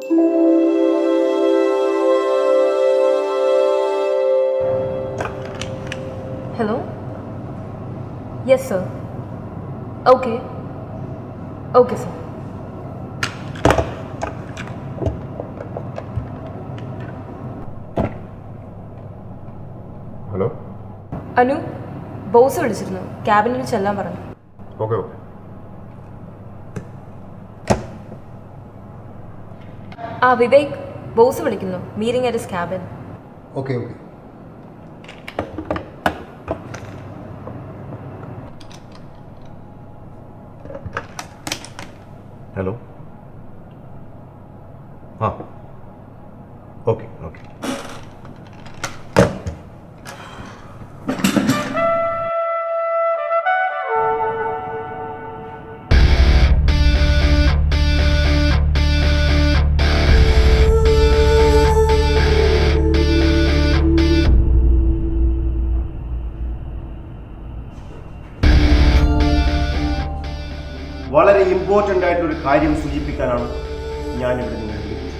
Hello? Yes, sir. Okay. Okay, sir. Hello Anu, boss വിളിച്ചിരുന്നു. ക്യാബിനിൽ ചെല്ലാൻ പറഞ്ഞു. Okay okay. വിവേക്, ബോസ് വിളിക്കുന്നു. Meeting at his cabin. Okay okay. Hello. ആ ഓക്കെ ഓക്കെ. വളരെ ഇമ്പോർട്ടൻ്റ് ആയിട്ടൊരു കാര്യം സൂചിപ്പിക്കാനാണ് ഞാനിവിടെ നിങ്ങളെ വിളിച്ചത്.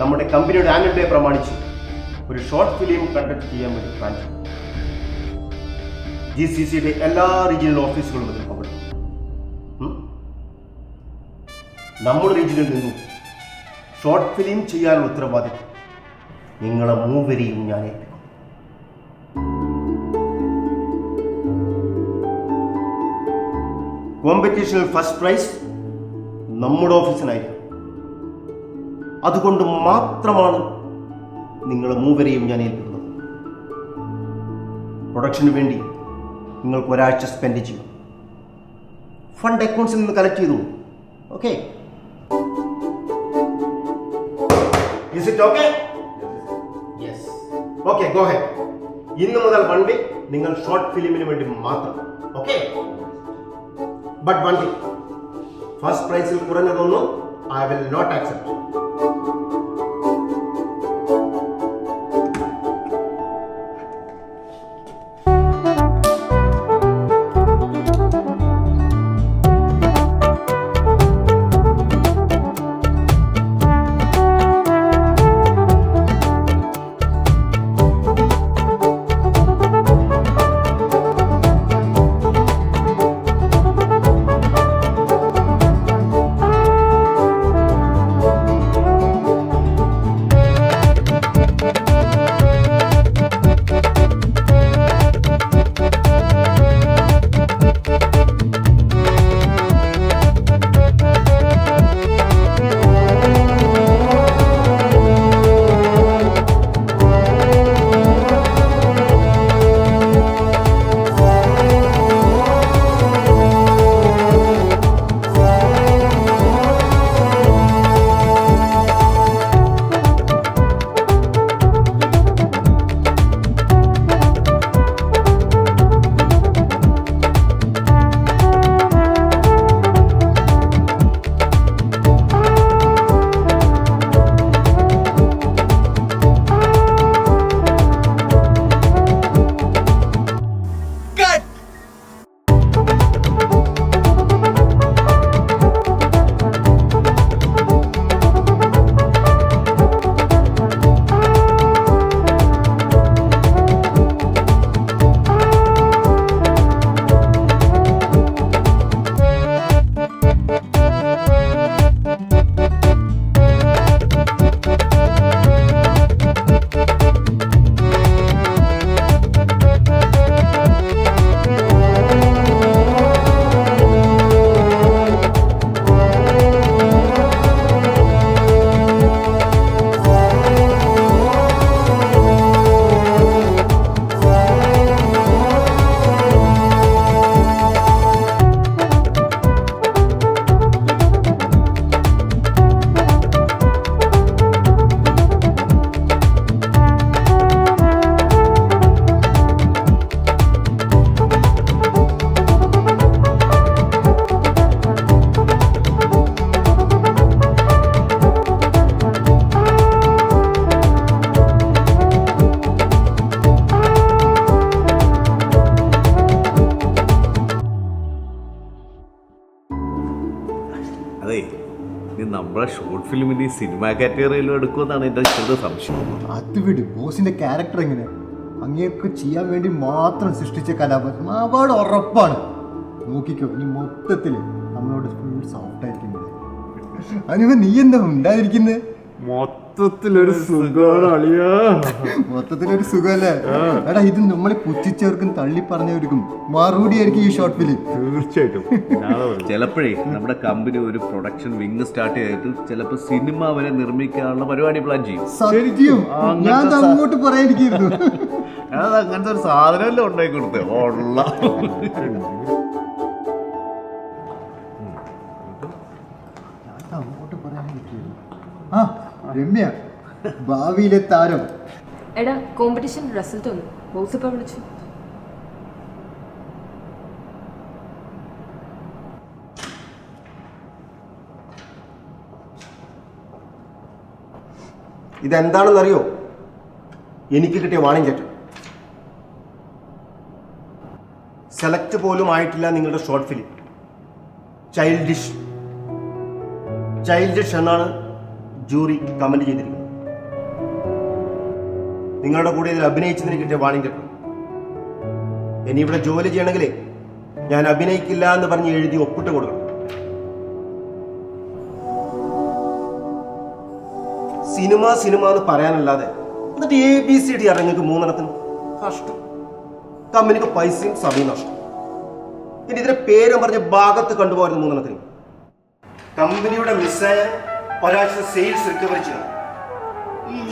നമ്മുടെ കമ്പനിയുടെ ആനുവൽ ഡേ പ്രമാണിച്ച് ഒരു ഷോർട്ട് ഫിലിം കണ്ടക്ട് ചെയ്യാൻ വേണ്ടി പ്ലാൻ ചെയ്തു. GCCയുടെ എല്ലാ റീജിയണൽ ഓഫീസുകളും ഇതിൽ പങ്കെടുക്കും. നമ്മുടെ റീജിയനിൽ നിന്നും ഷോർട്ട് ഫിലിം ചെയ്യാനുള്ള ഉത്തരവാദിത്വം നിങ്ങളെ മൂവരെയും ഞാൻ ഏൽപ്പിക്കും. കോമ്പറ്റീഷനിൽ ഫസ്റ്റ് പ്രൈസ് നമ്മുടെ ഓഫീസിനായിരിക്കും. അതുകൊണ്ട് മാത്രമാണ് നിങ്ങളെ മൂവരെയും ഞാൻ ഏൽപ്പിക്കുന്നത്. പ്രൊഡക്ഷന് വേണ്ടി നിങ്ങൾക്ക് ഒരാഴ്ച സ്പെൻഡ് ചെയ്യും. ഫണ്ട് അക്കൗണ്ട്സിൽ നിന്ന് കളക്ട് ചെയ്തു. Okay? Is it okay? Yes. Okay, go ahead. ഇന്ന് മുതൽ 1 week നിങ്ങൾ ഷോർട്ട് ഫിലിമിന് വേണ്ടി മാത്രം. ഓക്കെ? But 1 week. ഫസ്റ്റ് പ്രൈസിൽ കുറഞ്ഞതൊന്നും I will not accept. നമ്മളെ ഷോർട്ട് ഫിലിമിന് ഈ സിനിമ കാറ്റഗറിയിലും എടുക്കുമെന്നാണ് എൻ്റെ ചെറിയ സംശയം. അത് വിട്, ബോസിന്റെ ക്യാരക്ടർ എങ്ങനെ അങ്ങേക്ക് ചെയ്യാൻ വേണ്ടി മാത്രം സൃഷ്ടിച്ച കലാപം അവാർഡ് ഉറപ്പാണ്. നോക്കിക്കോ, ഈ മൊത്തത്തില് നമ്മളോട് ഫുൾ സോഫ്റ്റ് ആയിരിക്കും. അതിന് നീ എന്താ ഉണ്ടായിരിക്കുന്നത്? മൊത്തത്തിലൊരു സുഖമാണ് അളിയാ. മൊത്തത്തിലൊരു സുഖമല്ലേ? എടാ, ഇത് നമ്മളെ പുച്ഛിച്ചവർക്കും തള്ളി പറഞ്ഞവർക്കും മറുപടിയായിരിക്കും ഈ ഷോർട്ട് ഫിലിം. തീർച്ചയായിട്ടും. ചിലപ്പോഴേ നമ്മുടെ കമ്പനി ഒരു പ്രൊഡക്ഷൻ വിങ് സ്റ്റാർട്ട് ചെയ്തിട്ട് ചിലപ്പോൾ സിനിമ വരെ നിർമ്മിക്കാനുള്ള പരിപാടി പ്ലാൻ ചെയ്യും. സത്യം, ഞാൻ അങ്ങോട്ട് പറയാനിരിക്കുന്നു. അത് അങ്ങനത്തെ ഒരു സാധനമല്ലേ ഉണ്ടാക്കി കൊടുത്തേ ഉള്ള. അങ്ങോട്ട് പറയാനിരിക്കുന്നു. ആ രമ്യ, ഭാവിയിലെ താരം. എടാ, കോമ്പറ്റീഷൻ റിസൾട്ട് വന്നു. ബോസ് ഇപ്പം വിളിച്ചു. ഇതെന്താണെന്നറിയോ? എനിക്ക് കിട്ടിയ വാണിംഗ് ലെറ്റർ. സെലക്ട് പോലും ആയിട്ടില്ല നിങ്ങളുടെ ഷോർട്ട് ഫിലിം. ചൈൽഡിഷ് എന്നാണ് ജൂറി കമന്റ് ചെയ്തിരിക്കുന്നത്. നിങ്ങളുടെ കൂടെ ഇതിൽ അഭിനയിച്ചതിന് കിട്ടിയ വാണിംഗ് ലെറ്റർ. ഇനി ഇവിടെ ജോലി ചെയ്യണമെങ്കിലേ ഞാൻ അഭിനയിക്കില്ല എന്ന് പറഞ്ഞ് എഴുതി ഒപ്പിട്ട് കൊടുക്കണം. സിനിമ എന്ന് പറയാനല്ലാതെ എന്നിട്ട് ABCD ഇറങ്ങിക്ക് 3 കഷ്ടം. കമ്പനിക്ക് പൈസയും സമയം നഷ്ടം. ഇനി ഇതിന്റെ പേരും പറഞ്ഞ ഭാഗത്ത് കണ്ടുപോയിരുന്നു 3 കമ്പനിയുടെ മിസ്സായ ഒരാഴ്ച സെയിൽസ് റിക്കവറി ചെയ്യണം.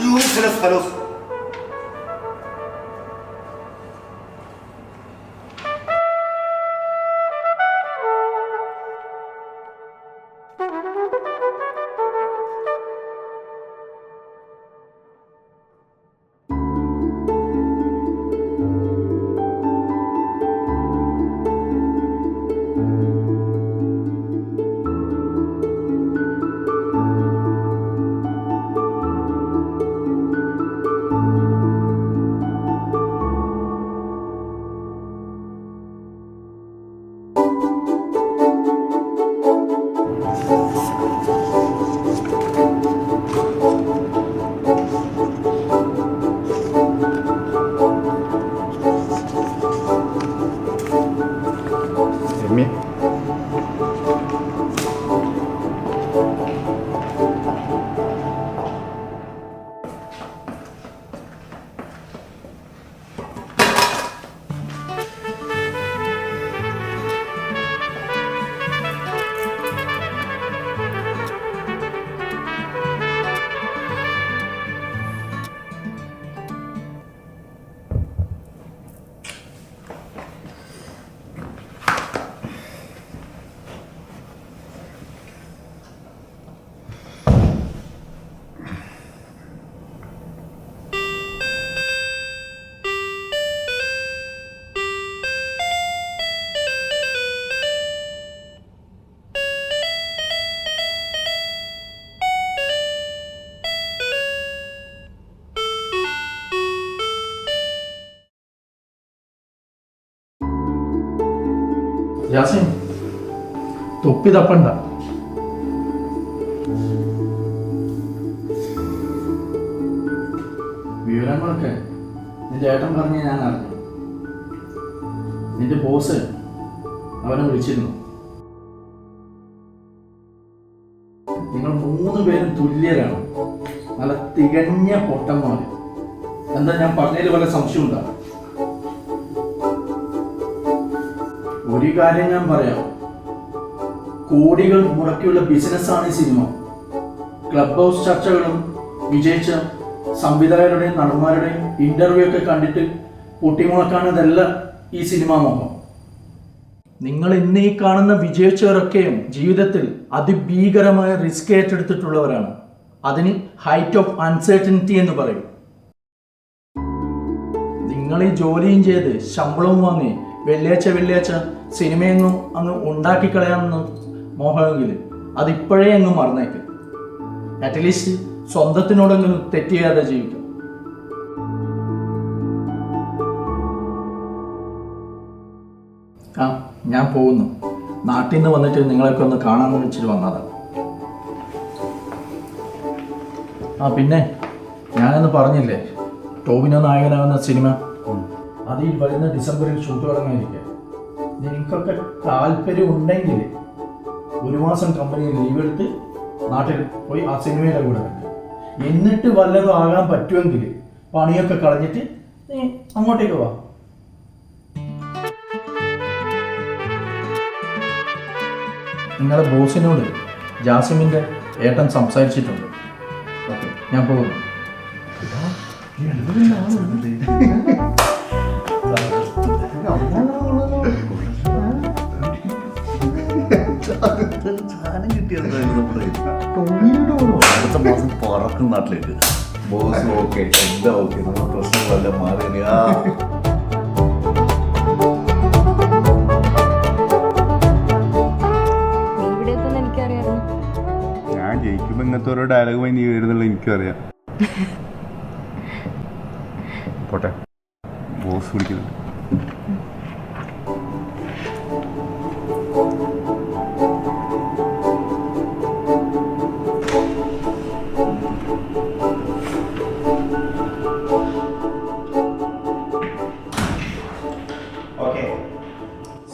Useless fellows. യാസിൻ, തൊപ്പി തപ്പണ്ട. വിവരങ്ങളൊക്കെ നിന്റെ ഏട്ടൻ പറഞ്ഞ് ഞാൻ അറിഞ്ഞു. നിന്റെ ബോസ് അവനെ വിളിച്ചിരുന്നു. നിങ്ങൾ 3 പേരും തുല്യരാണ്. നല്ല തികഞ്ഞ പൊട്ടന്മാർ. എന്താ ഞാൻ പറഞ്ഞതിൽ വല്ല സംശയം ഉണ്ടാകും? ഒരു കാര്യം ഞാൻ പറയാം, കോടികൾ മുടക്കിയുള്ള ബിസിനസ്സാണ് ഈ സിനിമ. ക്ലബ് ഹൗസ് ചർച്ചകളും വിജയിച്ച സംവിധായകരുടെയും നടന്മാരുടെയും ഇന്റർവ്യൂ ഒക്കെ കണ്ടിട്ട് പൊട്ടിമുളക്കാണതല്ല ഈ സിനിമാ മോഹം. നിങ്ങൾ ഇന്ന് ഈ കാണുന്ന വിജയിച്ചവരൊക്കെയും ജീവിതത്തിൽ അതിഭീകരമായ റിസ്ക് ഏറ്റെടുത്തിട്ടുള്ളവരാണ്. അതിന് ഹൈറ്റ് ഓഫ് അൺസർട്ടനിറ്റി എന്ന് പറയും. നിങ്ങൾ ഈ ജോലിയും ചെയ്ത് ശമ്പളവും വാങ്ങി വെള്ളിയാഴ്ച സിനിമയൊന്നും അങ്ങ് ഉണ്ടാക്കിക്കളയാമെന്ന് മോഹമെങ്കിൽ അതിപ്പോഴേ അങ്ങ് മറന്നേക്ക്. അറ്റ്ലീസ്റ്റ് സ്വന്തത്തിനോടെങ്കിലും തെറ്റ് ചെയ്യാതെ ജീവിക്കും. ഞാൻ പോകുന്നു. നാട്ടിൽ നിന്ന് വന്നിട്ട് നിങ്ങളെയൊക്കെ ഒന്ന് കാണാമെന്ന് വെച്ചിട്ട് വന്നതാണ്. ആ പിന്നെ ഞാനൊന്ന് പറഞ്ഞില്ലേ ടോവിനോ നായകനാകുന്ന സിനിമ അത് ഈ വരുന്ന ഡിസംബറിൽ ഷൂട്ട് തുടങ്ങാനിരിക്കുക. നിങ്ങൾക്കൊക്കെ താല്പര്യം ഉണ്ടെങ്കിൽ 1 മാസം കമ്പനിയിൽ ലീവ് എടുത്ത് നാട്ടിൽ പോയി ആ സിനിമയുടെ കൂടെ കണ്ട് എന്നിട്ട് വല്ലതും ആകാൻ പറ്റുമെങ്കിൽ പണിയൊക്കെ കളഞ്ഞിട്ട് നീ അങ്ങോട്ടേക്ക് വാ. നിങ്ങളുടെ ബോസിനോട് ജാസിമിൻ്റെ ഏട്ടൻ സംസാരിച്ചിട്ടുണ്ട്. ഓക്കെ, ഞാൻ പോകുന്നു. സാധനം അടുത്ത മാസം പറക്കും നാട്ടിലേക്ക്. ബോസ് ഓക്കെ, എന്താ ഓക്കെ, നമ്മുടെ പ്രശ്നങ്ങളെല്ലാം മാറി. ഇവിടെ എത്തുന്ന എനിക്കറിയായിരുന്നു. ഞാൻ ജയിക്കുമ്പോ ഇങ്ങനത്തെ ഓരോ ഡയലോഗ് നീ വരുന്നുള്ള എനിക്കറിയാം. പോട്ടെ, ബോസ് വിളിക്കുന്നുണ്ട്. Okay.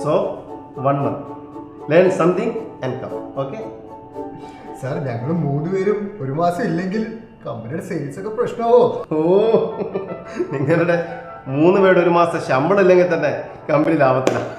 So, 1 month. Learn something and come. Okay? Sir ഞങ്ങൾ 3 പേരും 1 മാസം ഇല്ലെങ്കിൽ കമ്പനിയുടെ സെയിൽസ് ഒക്കെ പ്രശ്നമാവോ? ഓ, നിങ്ങളുടെ 3 പേരുടെ 1 മാസം ശമ്പളം ഇല്ലെങ്കിൽ തന്നെ കമ്പനി ലാഭത്തിലാണ്.